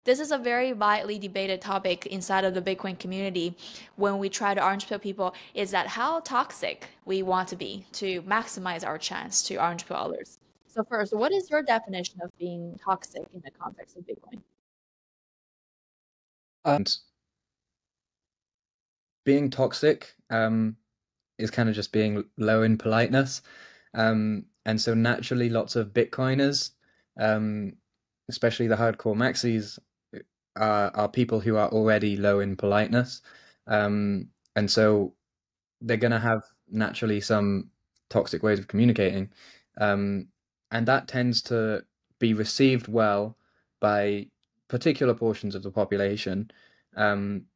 This is a very widely debated topic inside of the Bitcoin community when we try to orange pill people is that how toxic we want to be to maximize our chance to orange pill others. So first, what is your definition of being toxic in the context of Bitcoin? And being toxic is kind of just being low in politeness. And so naturally, lots of Bitcoiners, um, especially the hardcore maxis, are people who are already low in politeness. And so they're going to have naturally some toxic ways of communicating. Um, and that tends to be received well by particular portions of the population, um,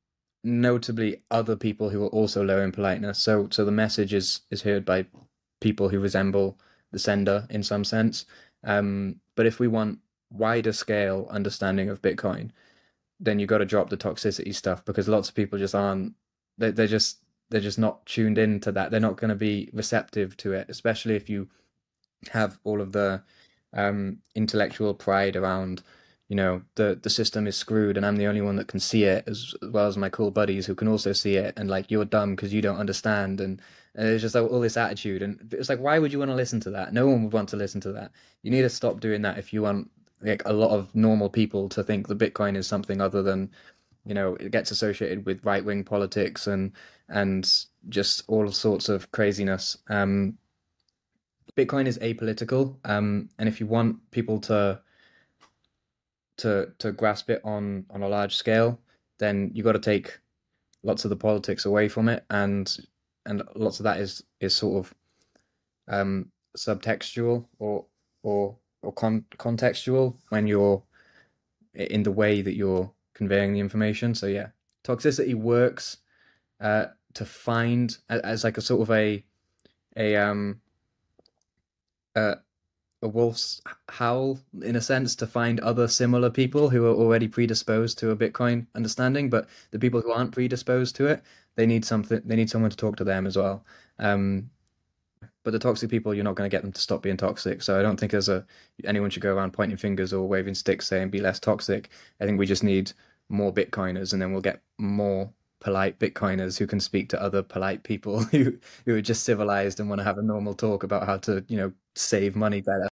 notably other people who are also low in politeness. So the message is heard by people who resemble the sender in some sense. But if we want wider scale understanding of Bitcoin, then you got to drop the toxicity stuff because lots of people just aren't. They're just not tuned into that. They're not going to be receptive to it, especially if you have all of the intellectual pride around, the system is screwed and I'm the only one that can see it, as well as my cool buddies who can also see it, and like you're dumb because you don't understand, and it's just like all this attitude, and it's like why would you want to listen to that? No one would want to listen to that. You need to stop doing that if you want like a lot of normal people to think that Bitcoin is something other than, it gets associated with right wing politics and just all sorts of craziness. Bitcoin is apolitical, and if you want people to grasp it on a large scale, then you got to take lots of the politics away from it, and lots of that is sort of subtextual or contextual when you're in the way that you're conveying the information. So yeah, toxicity works to find as like a sort of a a, a wolf's howl in a sense to find other similar people who are already predisposed to a Bitcoin understanding, but the people who aren't predisposed to it, they need someone to talk to them as well. Um, but the toxic people, you're not going to get them to stop being toxic. So I don't think anyone should go around pointing fingers or waving sticks saying be less toxic. I think we just need more Bitcoiners, and then we'll get more polite Bitcoiners who can speak to other polite people who are just civilized and want to have a normal talk about how to, save money better.